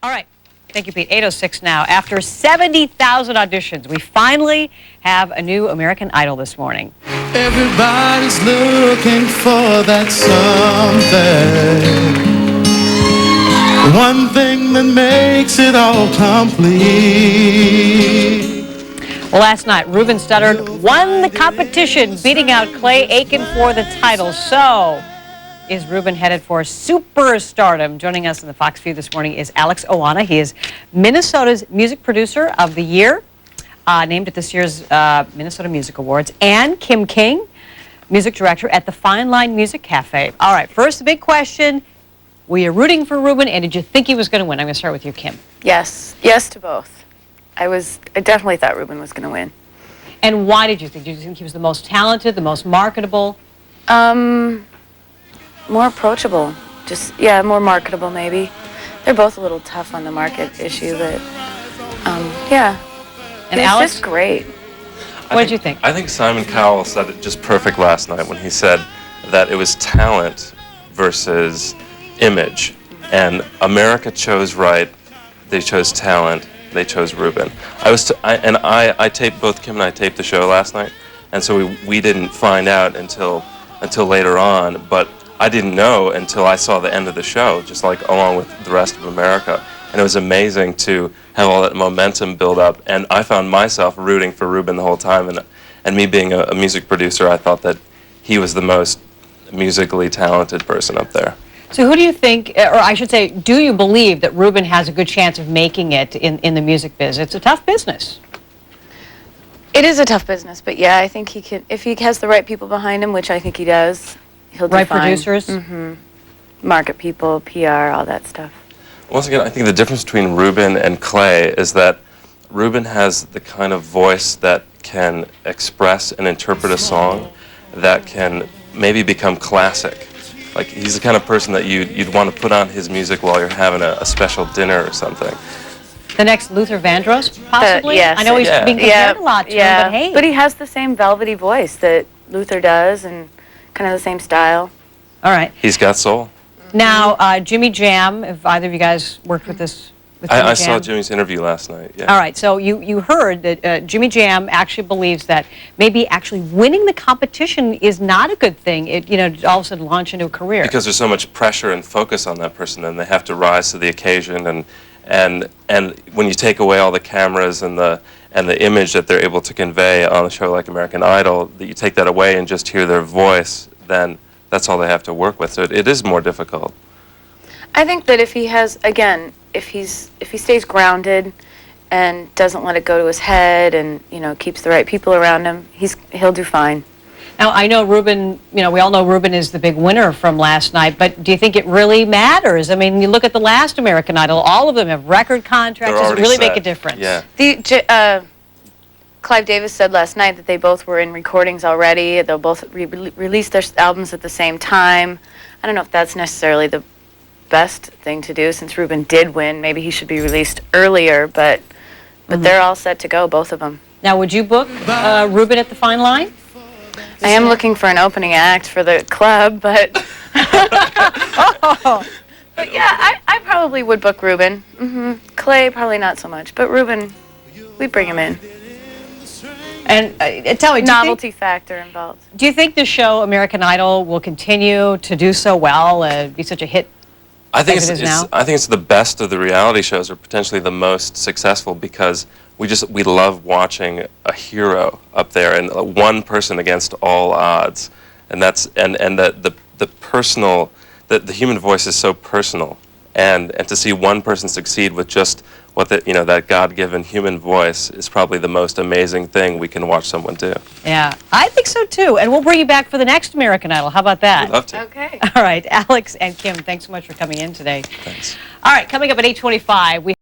All right. Thank you, Pete. 8:06 now. After 70,000 auditions, we finally have a new American Idol this morning. Everybody's looking for that something. One thing that makes it all complete. Well, last night, Ruben Studdard won the competition, beating out Clay Aiken for the title. So, is Ruben headed for superstardom? Joining us in the Fox View this morning is Alex Oana. He is Minnesota's Music Producer of the Year, named at this year's Minnesota Music Awards, and Kim King, Music Director at the Fine Line Music Cafe. All right, first, the big question. Were you rooting for Ruben, and did you think he was going to win? I'm going to start with you, Kim. Yes. Yes to both. I definitely thought Ruben was going to win. And why did you think? Did you think he was the most talented, the most marketable? More approachable. Just, yeah, more marketable maybe. They're both a little tough on the market issue, but, yeah. And it's Alex? just great. What did you think? I think Simon Cowell said it just perfect last night when he said that it was talent versus image. And America chose right. They chose talent. They chose Ruben. I taped, both Kim and I taped the show last night, and so we didn't find out until later on, but I didn't know until I saw the end of the show, just like along with the rest of America. And it was amazing to have all that momentum build up, and I found myself rooting for Ruben the whole time, and me being a music producer, I thought that he was the most musically talented person up there. So who do you think, or I should say, do you believe that Ruben has a good chance of making it in the music biz? It's a tough business. It is a tough business, but yeah, I think he can, if he has the right people behind him, which I think he does, he'll do right fine. Producers? Mm-hmm. Market people, PR, all that stuff. Once again, I think the difference between Ruben and Clay is that Ruben has the kind of voice that can express and interpret a song that can maybe become classic. Like, he's the kind of person that you'd want to put on his music while you're having a special dinner or something. The next Luther Vandross, possibly? Yes, I know he's being compared a lot to him, but hey. But he has the same velvety voice that Luther does, and kind of the same style. All right. He's got soul. Now, Jimmy Jam, if either of you guys worked with this, I saw Jimmy's interview last night, yeah. All right, so you heard that Jimmy Jam actually believes that maybe actually winning the competition is not a good thing, all of a sudden launch into a career. Because there's so much pressure and focus on that person, and they have to rise to the occasion, and when you take away all the cameras and the image that they're able to convey on a show like American Idol, that you take that away and just hear their voice, then that's all they have to work with. So it is more difficult. I think that if he has, again, if he stays grounded and doesn't let it go to his head, and keeps the right people around him, he'll do fine. Now, I know Ruben, we all know Ruben is the big winner from last night, but do you think it really matters? I mean, you look at the last American Idol, all of them have record contracts. Does it really make a difference? Yeah. Clive Davis said last night that they both were in recordings already. They'll both release their albums at the same time. I don't know if that's necessarily the best thing to do, since Ruben did win. Maybe he should be released earlier, but they're all set to go, both of them. Now, would you book Ruben at the Fine Line? I am looking for an opening act for the club, but but yeah, I probably would book Ruben. Clay, probably not so much, but Ruben, we'd bring him in. And tell me, novelty factor involved. Do you think the show American Idol will continue to do so well, be such a hit? I think it's the best of the reality shows, or potentially the most successful, because we love watching a hero up there, and one person against all odds, and the the human voice is so personal, and to see one person succeed with just that God-given human voice is probably the most amazing thing we can watch someone do. Yeah, I think so too, and we'll bring you back for the next American Idol. How about that? We'd love to. Okay. All right, Alex and Kim, thanks so much for coming in today. Thanks. All right, coming up at 8:25, we